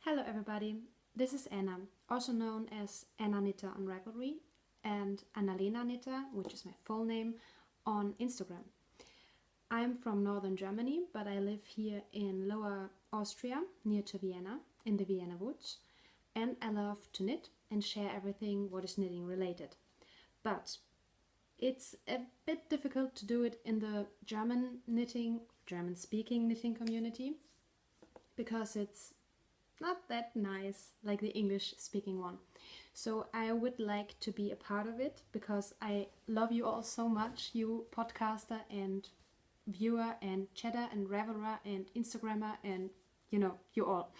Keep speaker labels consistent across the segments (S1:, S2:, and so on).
S1: Hello everybody, this is Anna, also known as Anna Knitter on Ravelry and Annalena Knitter, which is my full name, on Instagram. I'm from northern Germany, but I live here in Lower Austria, near to Vienna, in the Vienna woods, and I love to knit and share everything what is knitting related. But it's a bit difficult to do it in the German-speaking knitting community, because it's not that nice like the English speaking one. So I would like to be a part of it because I love you all so much, you podcaster and viewer and chatter and Ravelry and Instagrammer and you all.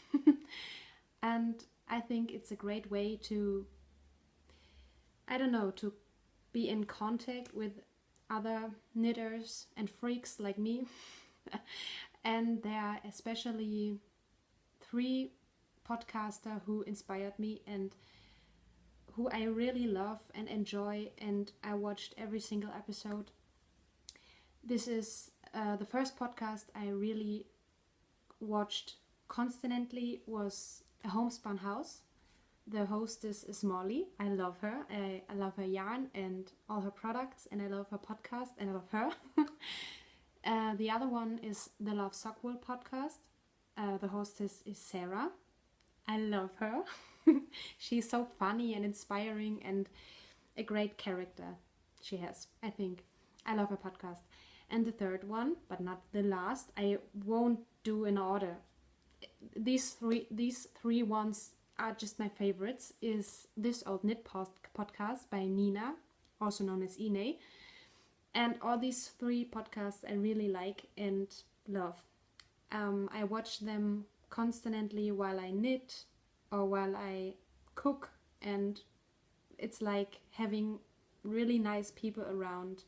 S1: And I think it's a great way to, to be in contact with other knitters and freaks like me. And there are especially 3 podcaster who inspired me and who I really love and enjoy, and I watched every single episode. This is the first podcast I really watched constantly was A Homespun House. The hostess is Molly. I love her. I love her yarn and all her products, and I love her podcast and I love her. The other one is the Love Sockwool podcast. The hostess is Sarah. I love her. She's so funny and inspiring and a great character she has, I think. I love her podcast. And the third one, but not the last, I won't do in order. These three ones are just my favorites, is This Old Knit podcast by Nina, also known as Ine. And all these 3 podcasts I really like and love. I watch them constantly while I knit or while I cook, and it's like having really nice people around,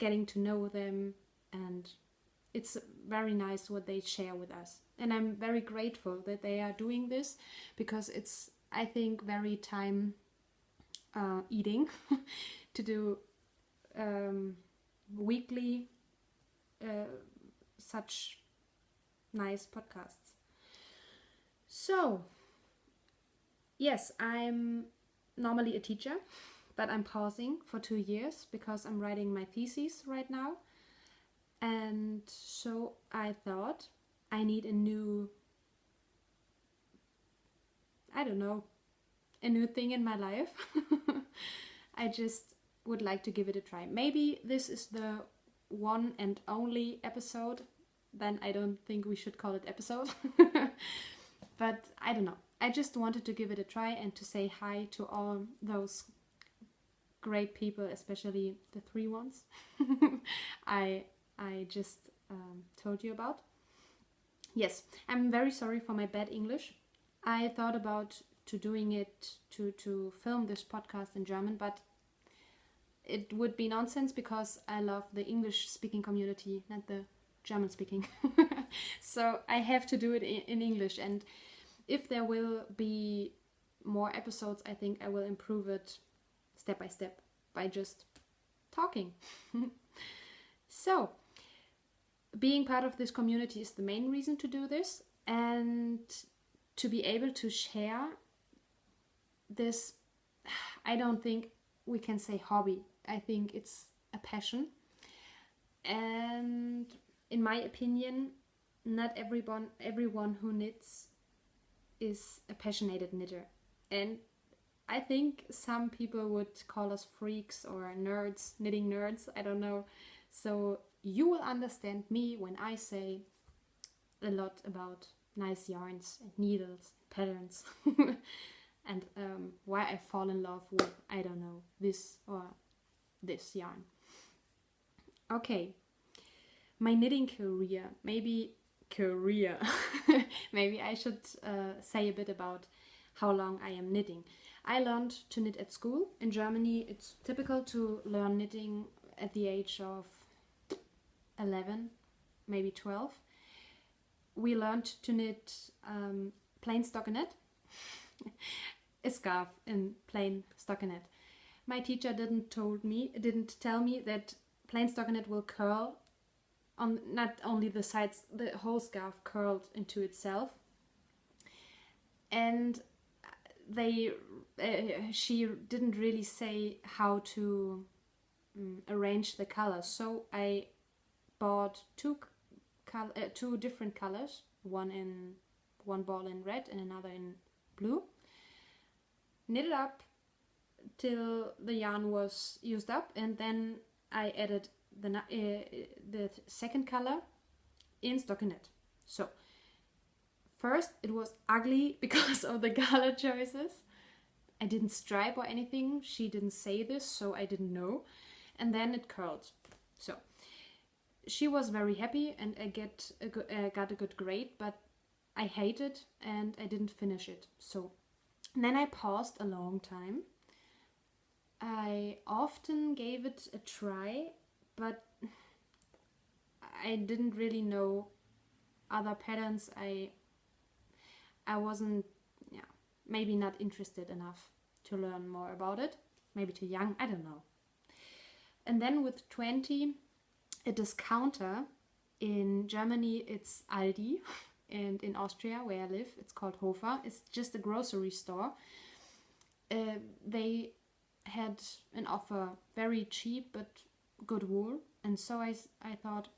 S1: getting to know them, and it's very nice what they share with us. And I'm very grateful that they are doing this, because it's, I think, very time eating to do weekly such nice podcasts. So, yes, I'm normally a teacher, but I'm pausing for 2 years because I'm writing my thesis right now. And so I thought I need a new thing in my life. I just would like to give it a try. Maybe this is the one and only episode. Then I don't think we should call it episode. But I don't know. I just wanted to give it a try and to say hi to all those great people, especially the 3 ones I just told you about. Yes, I'm very sorry for my bad English. I thought about doing it to film this podcast in German, but it would be nonsense because I love the English speaking community, not the German speaking. So I have to do it in English, and if there will be more episodes, I think I will improve it step by step by just talking. So being part of this community is the main reason to do this, and to be able to share this, I don't think we can say hobby. I think it's a passion, and in my opinion, not everyone who knits is a passionate knitter. And I think some people would call us freaks or nerds, knitting nerds, I don't know. So you will understand me when I say a lot about nice yarns and needles, patterns, and why I fall in love with, I don't know, this or this yarn. Okay. My knitting career, maybe I should say a bit about how long I am knitting. I learned to knit at school. In Germany, it's typical to learn knitting at the age of 11, maybe 12. We learned to knit plain stockinette, a scarf in plain stockinette. My teacher didn't tell me that plain stockinette will curl on not only the sides, the whole scarf curled into itself. and she didn't really say how to arrange the colors, so I bought two different colors, one ball in red and another in blue, knit it up till the yarn was used up, and then I added the second color in stockinette. So first it was ugly because of the color choices. I didn't stripe or anything. She didn't say this, so I didn't know. And then it curled. So she was very happy, and I got a good grade, but I hated and I didn't finish it. So then I paused a long time. I often gave it a try, but I didn't really know other patterns. I wasn't, maybe not interested enough to learn more about it. Maybe too young, I don't know. And then with 20, a discounter, in Germany it's Aldi, and in Austria, where I live, it's called Hofer. It's just a grocery store. They had an offer, very cheap but good wool, and so I thought,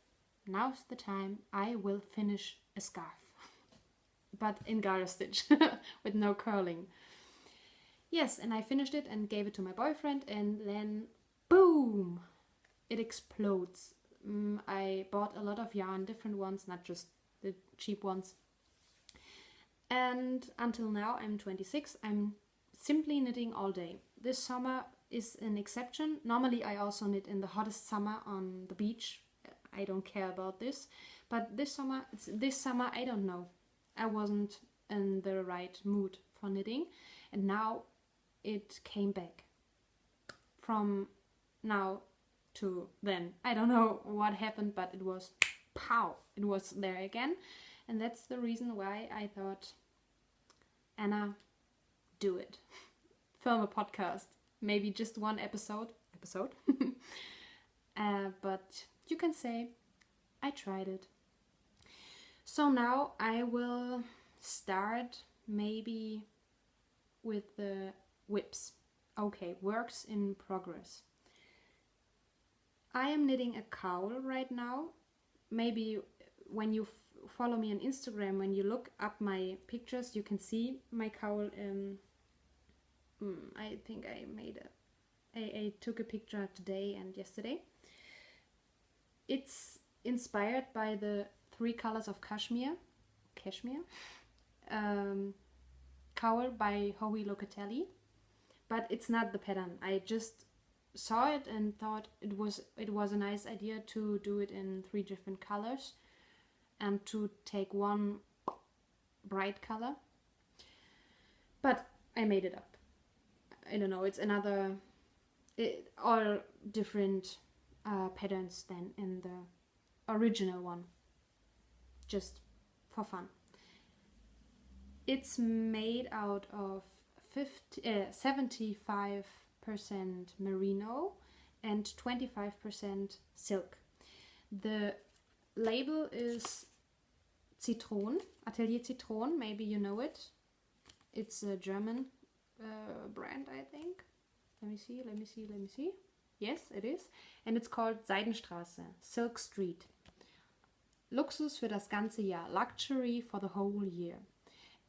S1: now's the time, I will finish a scarf. But in garter stitch with no curling. Yes, and I finished it and gave it to my boyfriend, and then boom, it explodes. I bought a lot of yarn, different ones, not just the cheap ones. And until now, I'm 26, I'm simply knitting all day. This summer is an exception. Normally I also knit in the hottest summer on the beach. I don't care about this, but this summer I don't know. I wasn't in the right mood for knitting, and now it came back. From now to then, I don't know what happened, but it was pow, it was there again. And that's the reason why I thought, Anna, do it. Film a podcast, maybe just one episode. But you can say, I tried it. So now I will start maybe with the whips. Okay, works in progress. I am knitting a cowl right now. Maybe when you follow me on Instagram, when you look up my pictures, you can see my cowl. I think I took a picture today and yesterday. It's inspired by the 3 colors of cashmere cowl by Howie Locatelli, but it's not the pattern. I just saw it and thought it was a nice idea to do it in 3 different colors and to take one bright color, but I made it up. I don't know, it's all different patterns than in the original one, just for fun. It's made out of 75% merino and 25% silk. The label is Zitron, Atelier Zitron, maybe you know it. It's a German brand, I think. Let me see. Yes, it is. And it's called Seidenstraße, Silk Street. Luxus für das ganze Jahr. Luxury for the whole year.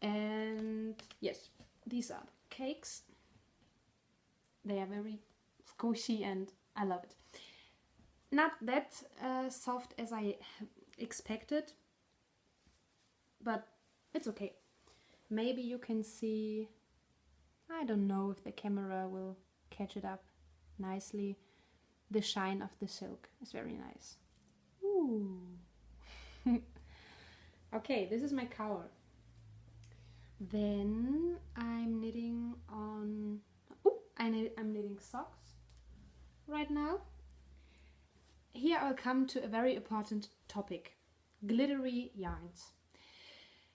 S1: And yes, these are the cakes. They are very squishy and I love it. Not that soft as I expected, but it's okay. Maybe you can see, I don't know if the camera will catch it up nicely. The shine of the silk is very nice. Ooh. Okay, this is my cowl. Then I'm knitting on, I'm knitting socks right now. Here I'll come to a very important topic, glittery yarns.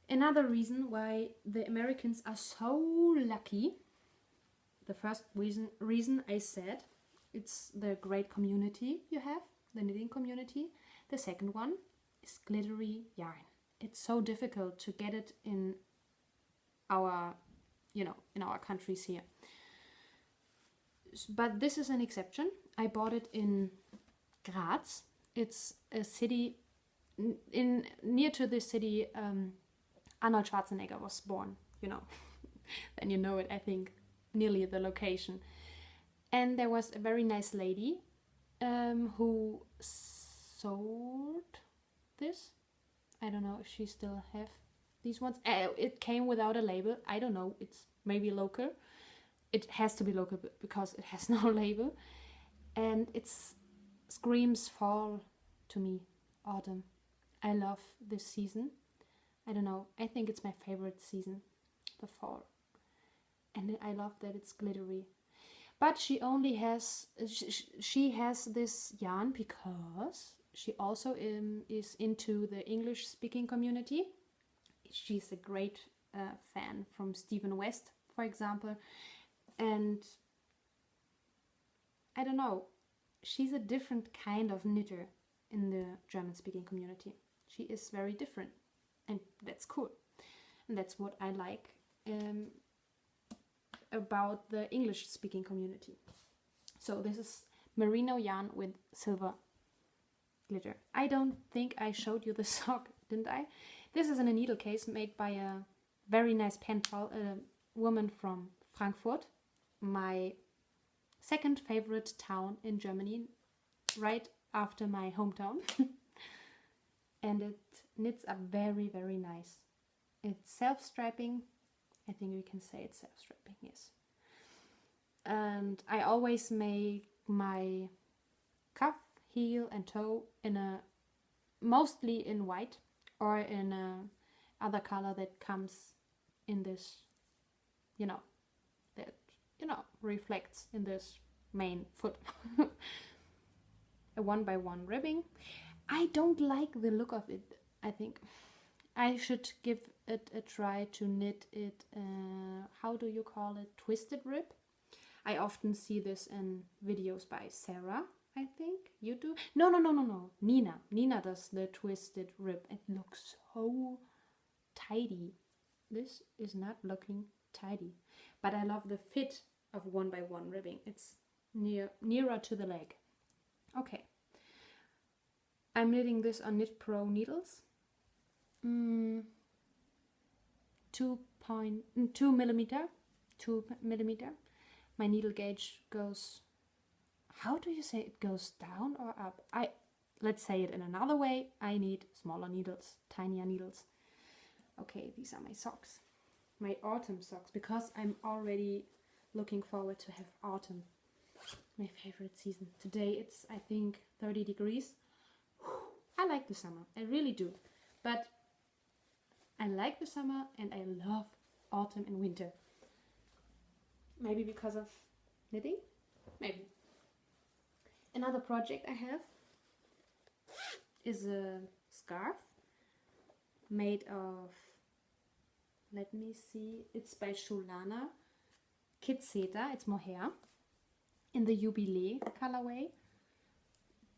S1: Another reason why the Americans are so lucky, the first reason I said, it's the great community you have, the knitting community. The second one is glittery yarn. It's so difficult to get it in our, in our countries here. But this is an exception. I bought it in Graz. It's a city near to this city. Arnold Schwarzenegger was born. Then you know it. I think nearly the location. And there was a very nice lady who sold this. I don't know if she still have these ones. It came without a label. I don't know. It's maybe local. It has to be local because it has no label. And it screams fall to me. Autumn. I love this season. I don't know. I think it's my favorite season. The fall. And I love that it's glittery. But she only has, she has this yarn because she also is into the English speaking community. She's a great fan from Stephen West, for example. And I don't know, she's a different kind of knitter in the German speaking community. She is very different, and that's cool. And that's what I like about the English speaking community. So this is merino yarn with silver glitter. I don't think I showed you the sock, didn't I? This is in a needle case made by a very nice pen pal, a woman from Frankfurt, my second favorite town in Germany, right after my hometown. And it knits up very, very nice. It's self-striping. I think we can say it's self-striping, yes. And I always make my cuff, heel and toe mostly in white or in a other color that comes in this, reflects in this main foot. A 1x1 ribbing. I don't like the look of it. I think I should give it a try to knit it, how do you call it, twisted rib. I often see this in videos by Sarah, I think. You do? No. Nina does the twisted rib. It looks so tidy. This is not looking tidy. But I love the fit of 1x1 ribbing. It's nearer to the leg. Okay. I'm knitting this on Knit Pro needles. 2 millimeter. My needle gauge goes, how do you say it, goes down or up? Let's say it in another way. I need smaller needles, tinier needles. Okay, these are my socks. My autumn socks, because I'm already looking forward to have autumn. My favorite season. Today it's, I think, 30 degrees. I like the summer. I really do. But I like the summer and I love autumn and winter. Maybe because of knitting? Maybe. Another project I have is a scarf made of, let me see, it's by Schulana Kidseta, it's mohair, in the Jubilee colorway.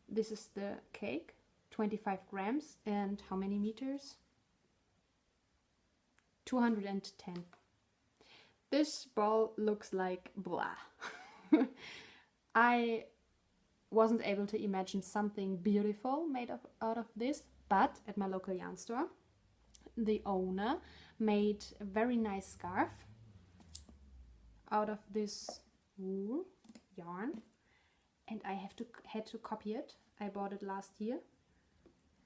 S1: This is the cake, 25 grams, and how many meters? 210. This ball looks like blah. I wasn't able to imagine something beautiful made out of this, but at my local yarn store, the owner made a very nice scarf out of this wool yarn, and I had to copy it. I bought it last year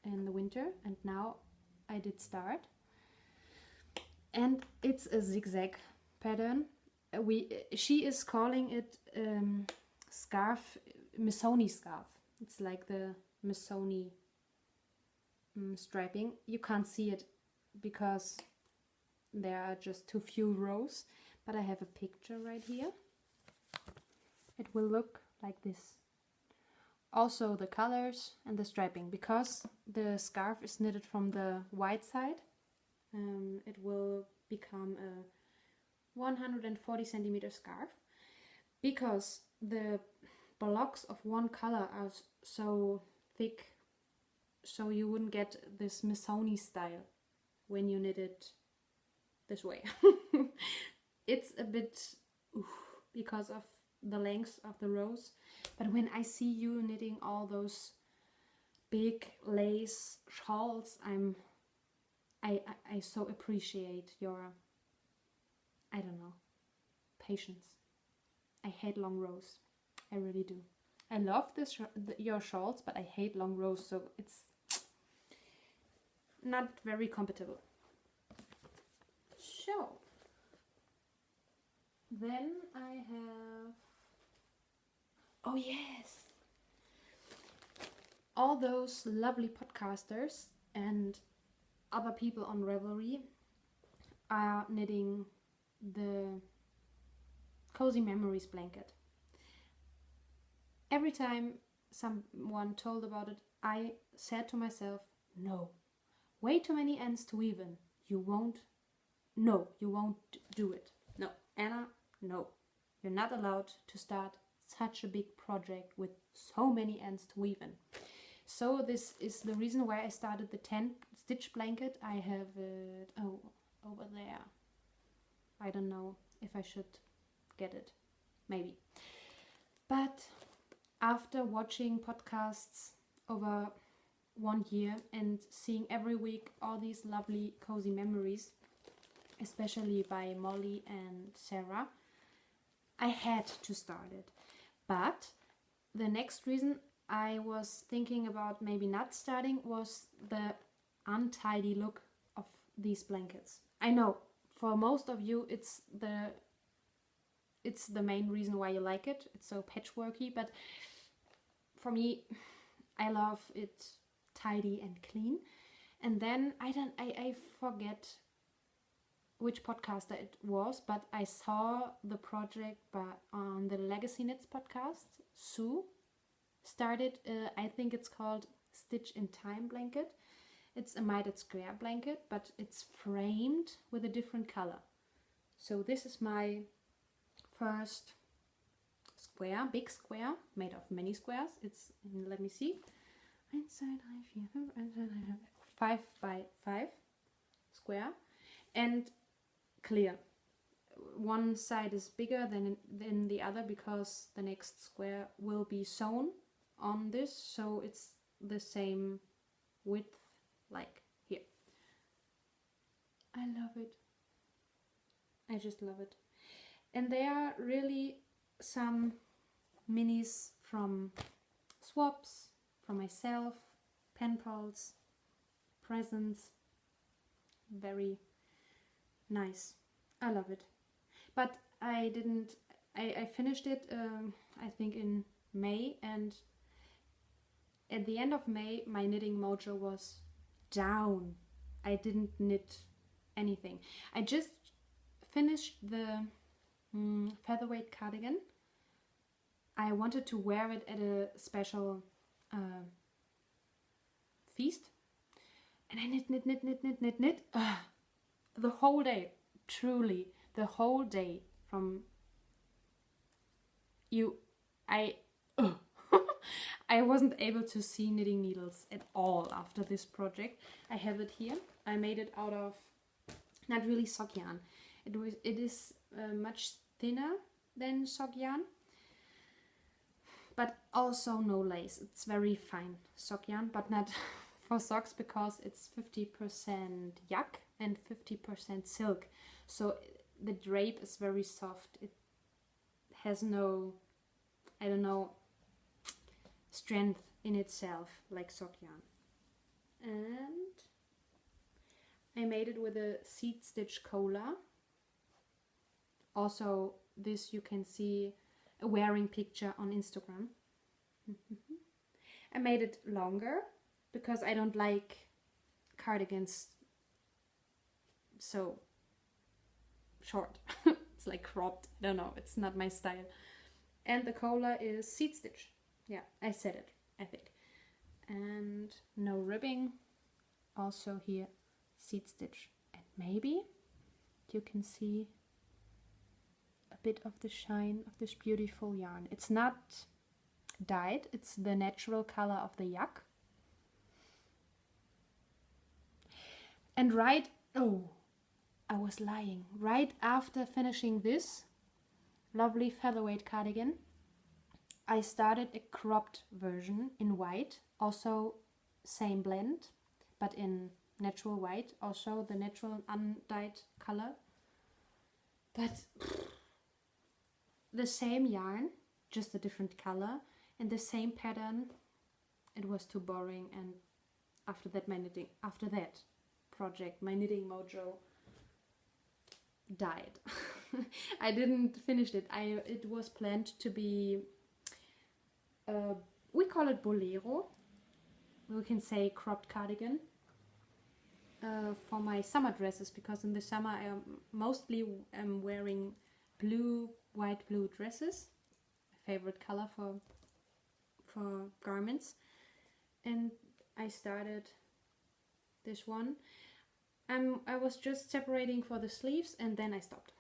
S1: in the winter, and now I did start. And it's a zigzag pattern. She is calling it scarf, Missoni scarf. It's like the Missoni striping. You can't see it because there are just too few rows, but I have a picture right here. It will look like this. Also the colors and the striping, because the scarf is knitted from the white side. It will become a 140 centimeter scarf, because the blocks of one color are so thick, so you wouldn't get this Missoni style when you knit it this way. It's a bit because of the length of the rows, but when I see you knitting all those big lace shawls, I so appreciate your, I don't know, patience. I hate long rows. I really do. I love your shawls, but I hate long rows, so it's not very compatible. So then I have, oh yes, all those lovely podcasters and other people on Ravelry are knitting the Cozy Memories blanket. Every time someone told about it, I said to myself, no, way too many ends to weave in. You won't do it. No, Anna, no. You're not allowed to start such a big project with so many ends to weave in. So this is the reason why I started the 10 stitch blanket. I have it, over there. I don't know if I should get it. Maybe. But after watching podcasts over 1 year and seeing every week all these lovely cozy memories, especially by Molly and Sarah, I had to start it. But the next reason I was thinking about maybe not starting was the untidy look of these blankets. I know for most of you it's the main reason why you like it. It's so patchworky, but for me, I love it tidy and clean. And then I forget which podcaster it was, but I saw the project on the Legacy Knits podcast. Sue started, I think it's called Stitch in Time blanket. It's a mitered square blanket, but it's framed with a different color. So this is my first square, big square, made of many squares. It's, let me see, 5 by 5 square and clear. One side is bigger than the other because the next square will be sewn on this, so it's the same width like here. I love it. I just love it. And there are really some minis from swaps, from myself, pen pals, presents. Very nice. I love it. But I finished it I think in May, and at the end of May my knitting mojo was down. I didn't knit anything. I just finished the featherweight cardigan. I wanted to wear it at a special feast, and I knit the whole day, truly the whole day. From I wasn't able to see knitting needles at all after this project. I have it here. I made it out of not really sock yarn. It is much thinner than sock yarn, but also no lace. It's very fine sock yarn, but not for socks because it's 50% yak and 50% silk. So the drape is very soft. It has no, I don't know, strength in itself like sock yarn. And I made it with a seed stitch collar. Also, this you can see a wearing picture on Instagram. I made it longer because I don't like cardigans so short. It's like cropped. I don't know. It's not my style. And the collar is seed stitch. Yeah, I said it, I think. And no ribbing. Also here, seed stitch. And maybe you can see a bit of the shine of this beautiful yarn. It's not dyed. It's the natural color of the yak. And I was lying. Right after finishing this lovely featherweight cardigan, I started a cropped version in white, also same blend, but in natural white, also the natural undyed color. But the same yarn, just a different color, and the same pattern. It was too boring, and after that project, my knitting mojo died. I didn't finish it. It was planned to be, we call it bolero. We can say cropped cardigan for my summer dresses, because in the summer I mostly am wearing white blue dresses, my favorite color for garments. And I started this one. I was just separating for the sleeves, and then I stopped.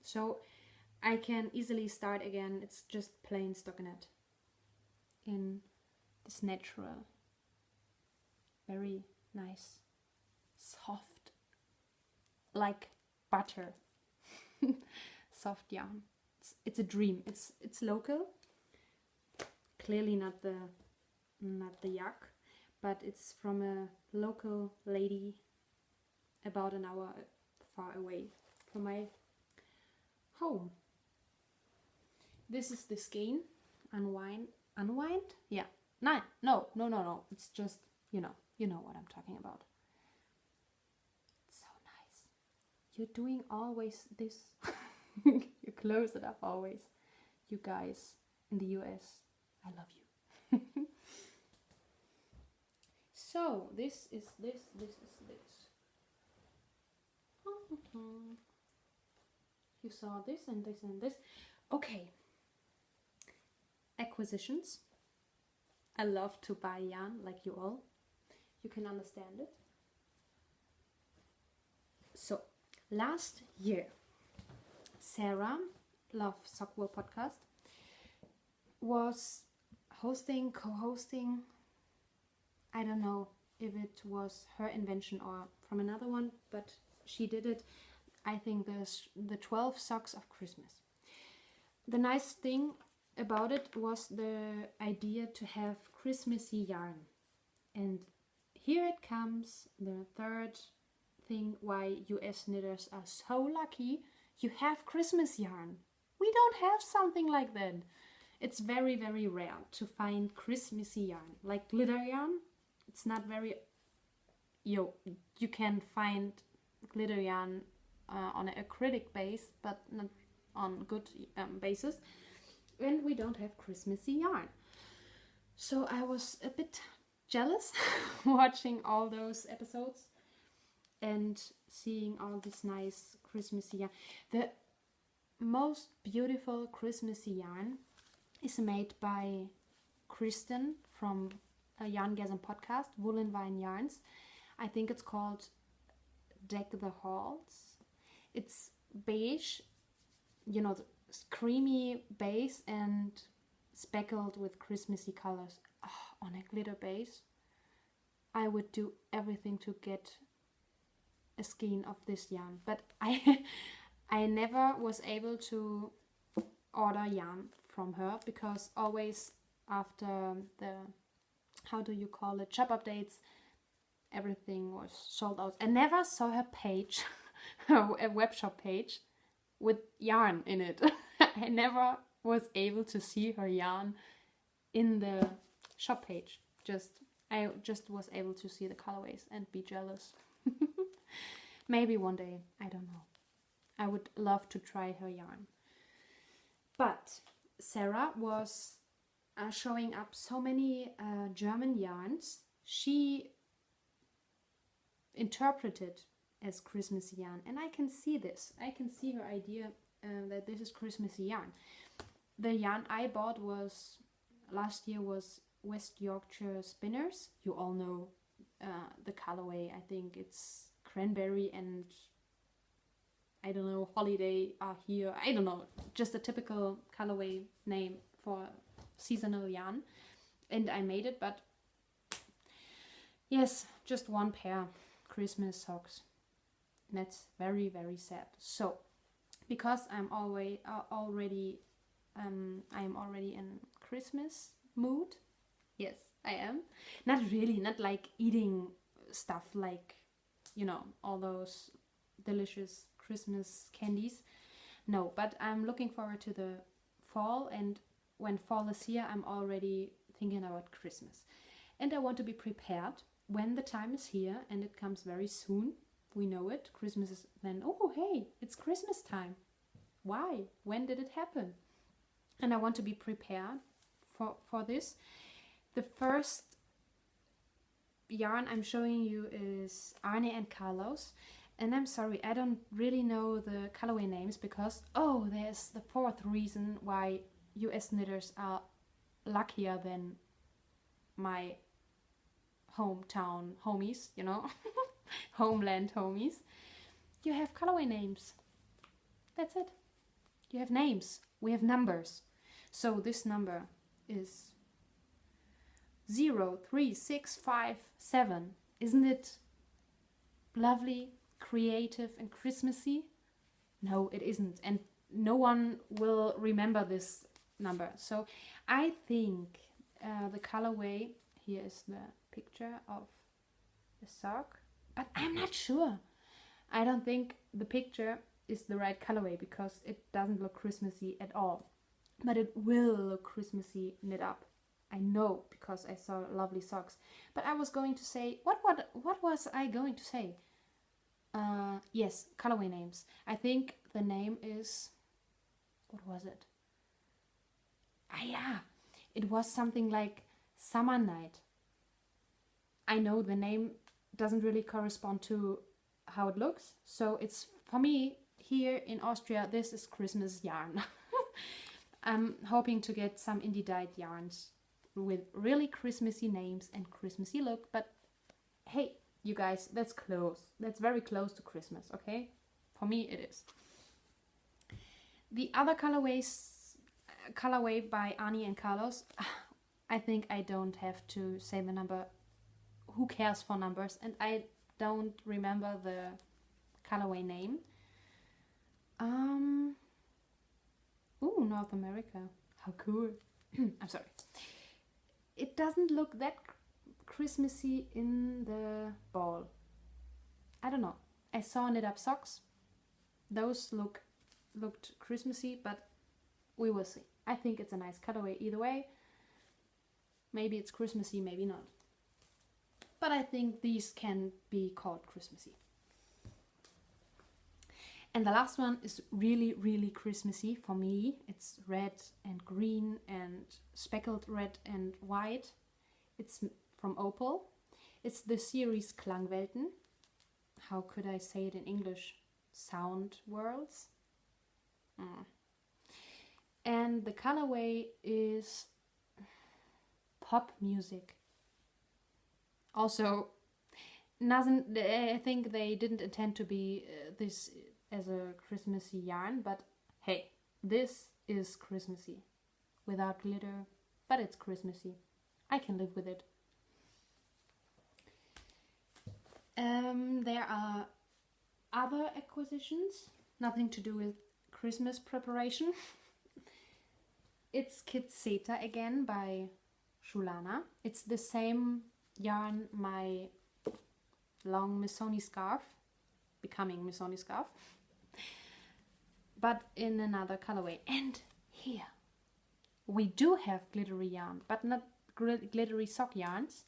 S1: So I can easily start again. It's just plain stockinette in this natural, very nice, soft, like butter, soft yarn. It's a dream. It's local. Clearly not the yak, but it's from a local lady about an hour far away from my home. This is the skein. Unwind? Yeah. No. It's just, you know what I'm talking about. It's so nice. You're doing always this. You close it up always. You guys in the US, I love you. So this is this. You saw this and this and this. Okay. Acquisitions. I love to buy yarn like you all. You can understand it. So last year, Sarah, Love Sockwool podcast, was co-hosting. I don't know if it was her invention or from another one, but she did it. I think the 12 socks of Christmas. The nice thing about it was the idea to have Christmassy yarn. And here it comes, the third thing why US knitters are so lucky. You have Christmas yarn. We don't have something like that. It's very, very rare to find Christmassy yarn. Like glitter yarn, it's not very... You can find glitter yarn on an acrylic base, but not on good basis. And we don't have Christmassy yarn. So I was a bit jealous watching all those episodes and seeing all this nice Christmassy yarn. The most beautiful Christmassy yarn is made by Kristen from a Yarngasm podcast, Woolen Vine Yarns. I think it's called Deck the Halls. It's beige, the creamy base and speckled with Christmassy colors. On a glitter base. I would do everything to get a skein of this yarn, but I never was able to order yarn from her, because always after the, how do you call it, shop updates, everything was sold out. I never saw her page, a web shop page with yarn in it. I never was able to see her yarn in the shop page. I just was able to see the colorways and be jealous. Maybe one day, I don't know. I would love to try her yarn. But Sarah was showing up so many German yarns she interpreted as Christmassy yarn, and I can see this. I can see her idea that this is Christmassy yarn. The yarn I bought was last year was West Yorkshire Spinners. You all know the colorway. I think it's cranberry and I don't know, holiday are here. I don't know, just a typical colorway name for seasonal yarn. And I made it, but yes, just one pair Christmas socks. That's very, very sad. So, because I'm already in Christmas mood. Yes, I am. Not really, not like eating stuff like, all those delicious Christmas candies. No, but I'm looking forward to the fall, and when fall is here, I'm already thinking about Christmas. And I want to be prepared when the time is here, and it comes very soon. We know it. Christmas is then, oh, hey, it's Christmas time. Why? When did it happen? And I want to be prepared for this. The first yarn I'm showing you is Arne and Carlos. And I'm sorry, I don't really know the colorway names because, there's the fourth reason why US knitters are luckier than my hometown homies, homeland homies. You have colorway names. That's it. You have names. We have numbers. So this number is 03657. Isn't it lovely, creative, and Christmassy? No, it isn't. And no one will remember this number. So I think the colorway, here is the picture of the sock, but I'm not sure. I don't think the picture is the right colorway because it doesn't look Christmassy at all. But it will look Christmassy knit up. I know because I saw lovely socks. But I was going to say, what was I going to say? Yes, colorway names. I think the name is, what was it? Yeah, it was something like Summer Night. I know the name doesn't really correspond to how it looks. So it's, for me, here in Austria, this is Christmas yarn. I'm hoping to get some indie dyed yarns with really Christmassy names and Christmassy look, but hey, you guys, that's close. That's very close to Christmas, okay? For me, it is. The other colorway by Ani and Carlos, I think I don't have to say the number. Who cares for numbers? And I don't remember the colorway name. North America. How cool. I'm sorry. It doesn't look that Christmassy in the ball. I don't know. I saw knit up socks. Those looked Christmassy, but we will see. I think it's a nice cutaway either way. Maybe it's Christmassy, maybe not. But I think these can be called Christmassy. And the last one is really, really Christmassy for me. It's red and green and speckled red and white. It's from Opal. It's the series Klangwelten. How could I say it in English? Sound worlds. And the colorway is pop music. Also, I think they didn't intend to be this as a Christmassy yarn, but hey, this is Christmassy. Without glitter, but it's Christmassy. I can live with it. There are other acquisitions, nothing to do with Christmas preparation. It's Kit Seta again by Shulana. It's the same yarn, my long Missoni scarf, becoming Missoni scarf, but in another colorway. And here we do have glittery yarn, but not glittery sock yarns.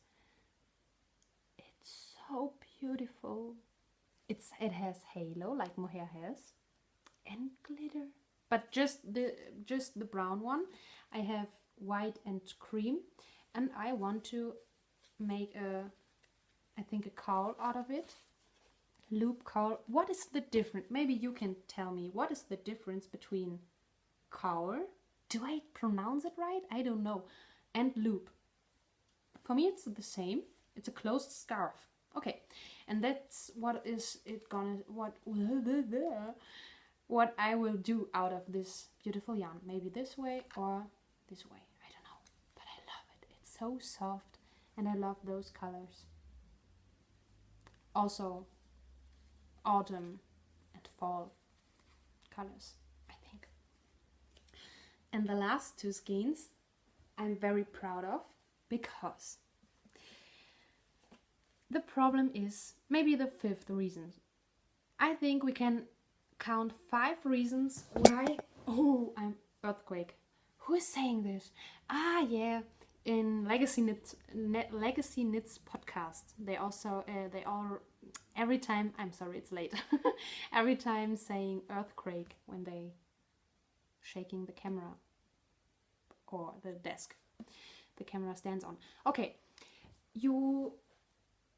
S1: It's so beautiful. It has halo like mohair has, and glitter, but just the brown one. I have white and cream, and I want to make I think a cowl out of it. Loop cowl. What is the difference? Maybe you can tell me. What is the difference between cowl? Do I pronounce it right? I don't know. And loop. For me, it's the same. It's a closed scarf. Okay, and that's what I will do out of this beautiful yarn. Maybe this way or this way. I don't know, but I love it. It's so soft, and I love those colors. Also autumn and fall colors, I think. And the last two skeins I'm very proud of, because the problem is maybe the fifth reason. I think we can count 5 reasons why. Oh, I'm earthquake. Who is saying this? Ah, yeah, in Legacy Knits podcast. They all every time. I'm sorry, it's late. Every time saying earthquake when they shaking the camera or the desk the camera stands on. Okay, you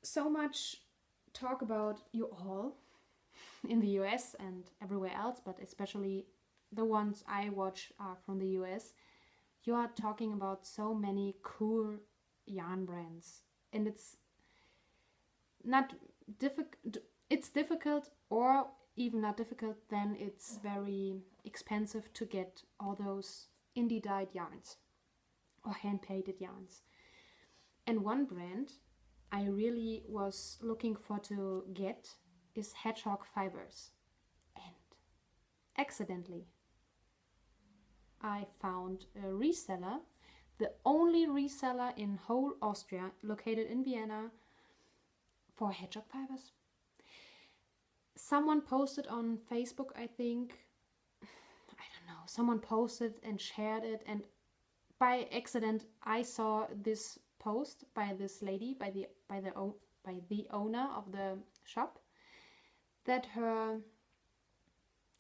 S1: so much talk about you all in the US and everywhere else, but especially the ones I watch are from the US. You are talking about so many cool yarn brands, and it's not difficult. It's difficult, or even not difficult, then it's very expensive to get all those indie dyed yarns or hand painted yarns. And one brand I really was looking for to get is Hedgehog Fibers, and accidentally I found a reseller, the only reseller in whole Austria, located in Vienna, for Hedgehog Fibers. Someone posted on Facebook, I think, I don't know, someone posted and shared it, and by accident I saw this post by this lady, by the owner of the shop, that her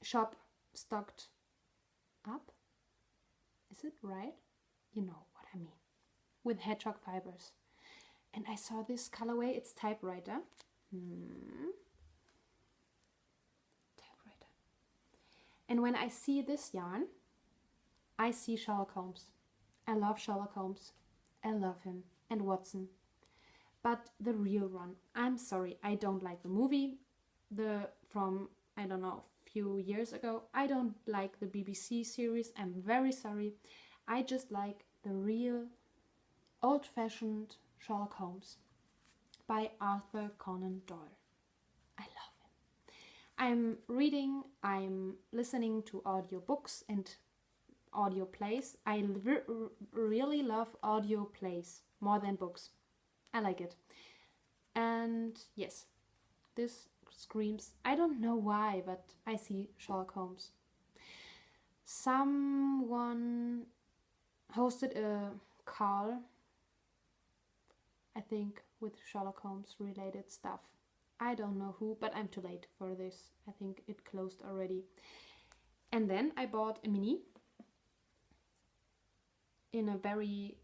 S1: shop stocked up. Is it right? You know what I mean. With Hedgehog Fibers. And I saw this colorway. It's typewriter. Typewriter. And when I see this yarn, I see Sherlock Holmes. I love Sherlock Holmes. I love him. And Watson. But the real one. I'm sorry, I don't like the movie. From, I don't know, few years ago. I don't like the BBC series. I'm very sorry. I just like the real old-fashioned Sherlock Holmes by Arthur Conan Doyle. I love him. I'm reading, I'm listening to audiobooks and audio plays. I really love audio plays more than books. I like it. And yes, this screams, I don't know why, but I see Sherlock Holmes. Someone hosted a call, I think, with Sherlock Holmes related stuff. I don't know who, but I'm too late for this. I think it closed already. And then I bought a mini in a very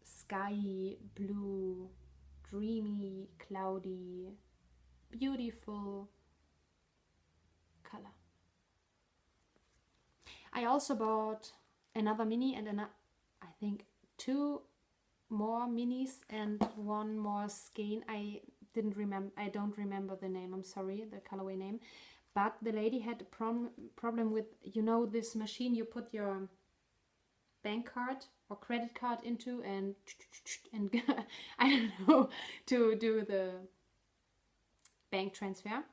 S1: sky blue, dreamy, cloudy, beautiful color. I also bought another mini and I think 2 more minis and 1 more skein. I don't remember the name. I'm sorry, the colorway name. But the lady had a problem with, you know, this machine you put your bank card or credit card into and I don't know, to do the bank transfer.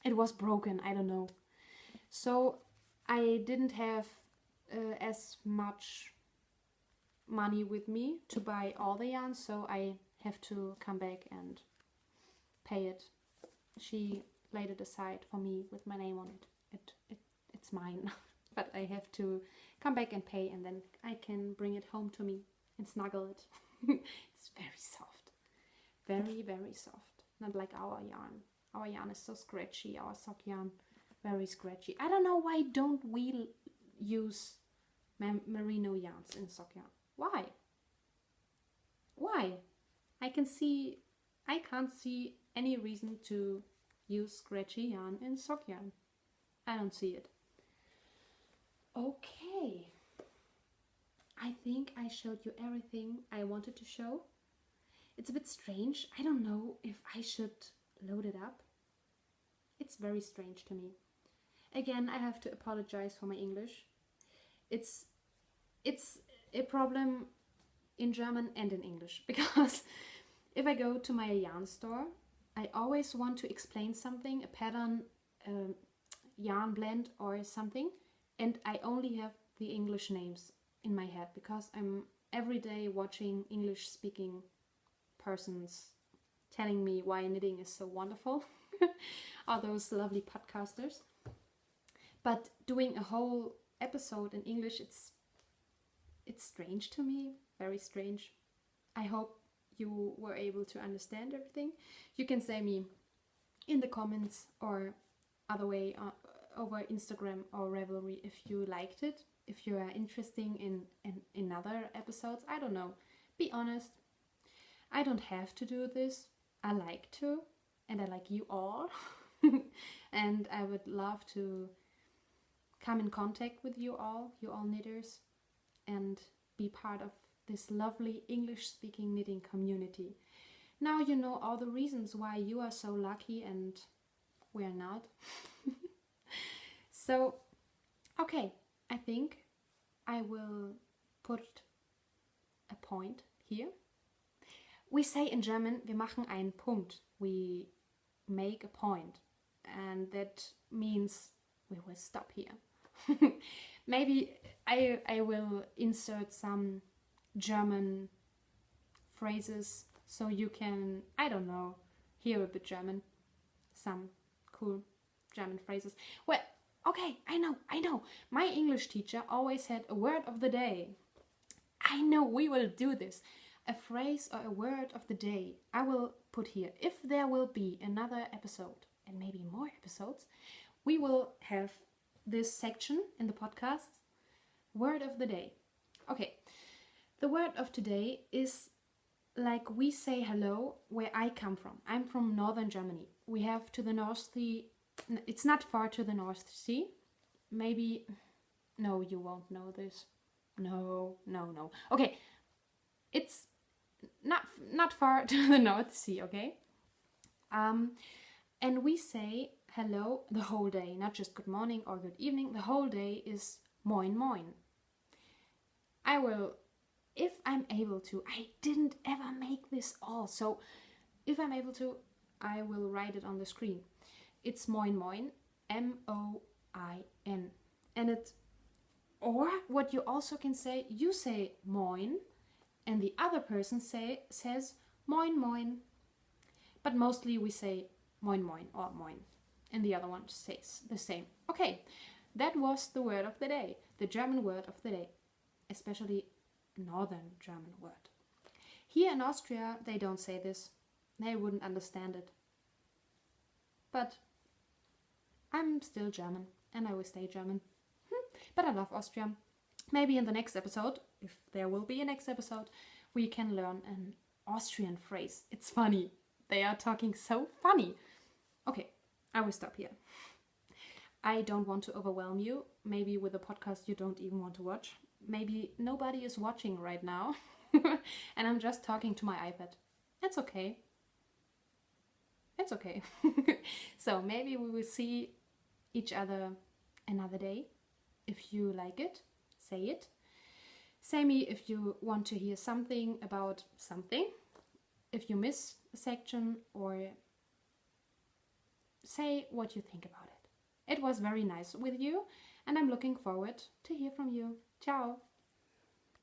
S1: It was broken, I don't know. So I didn't have as much money with me to buy all the yarn, so I have to come back and pay it. She laid it aside for me with my name on it. It's mine. But I have to come back and pay, and then I can bring it home to me and snuggle it. It's very soft. Very, very soft. Not like our yarn. Our yarn is so scratchy. Our sock yarn, very scratchy. I don't know why don't we use merino yarns in sock yarn. Why? Why? I can't see any reason to use scratchy yarn in sock yarn. I don't see it. Okay. I think I showed you everything I wanted to show. It's a bit strange. I don't know if I should load it up. It's very strange to me. Again, I have to apologize for my English. It's a problem in German and in English, because if I go to my yarn store, I always want to explain something, a pattern yarn blend or something, and I only have the English names in my head because I'm every day watching English speaking persons telling me why knitting is so wonderful. All those lovely podcasters. But doing a whole episode in English, it's strange to me, very strange. I hope you were able to understand everything. You can say me in the comments or other way over Instagram or Ravelry if you liked it, if you are interested in other episodes. I don't know. Be honest. I don't have to do this. I like to, and I like you all. And I would love to come in contact with you all knitters, and be part of this lovely English-speaking knitting community. Now you know all the reasons why you are so lucky and we're not. So, okay, I think I will put a point here. We say in German, wir machen einen Punkt. We make a point. And that means we will stop here. Maybe I will insert some German phrases so you can, I don't know, hear a bit German. Some cool German phrases. Well, okay, I know. My English teacher always had a word of the day. I know, we will do this. A phrase or a word of the day I will put here. If there will be another episode, and maybe more episodes, we will have this section in the podcast, word of the day. Okay, the word of today is like we say hello where I come from. I'm from northern Germany. We have to the North Sea. It's not far to the North Sea. Maybe, no, you won't know this. No. Okay, it's not far to the North Sea, okay? And we say hello the whole day, not just good morning or good evening. The whole day is moin moin. I will, if I'm able to, I didn't ever make this all, so if I'm able to, I will write it on the screen. It's moin moin, M-O-I-N. And it, or what you also can say, you say moin, and the other person says moin moin. But mostly we say moin moin or moin, and the other one says the same. Okay, that was the word of the day, the German word of the day, especially northern German word. Here in Austria, they don't say this. They wouldn't understand it. But I'm still German, and I will stay German. But I love Austria. Maybe in the next episode, if there will be a next episode, we can learn an Austrian phrase. It's funny. They are talking so funny. Okay, I will stop here. I don't want to overwhelm you. Maybe with a podcast you don't even want to watch. Maybe nobody is watching right now. And I'm just talking to my iPad. It's okay. It's okay. So maybe we will see each other another day. If you like it, say it. Say me if you want to hear something about something. If you miss a section, or say what you think about it. It was very nice with you, and I'm looking forward to hear from you. Ciao!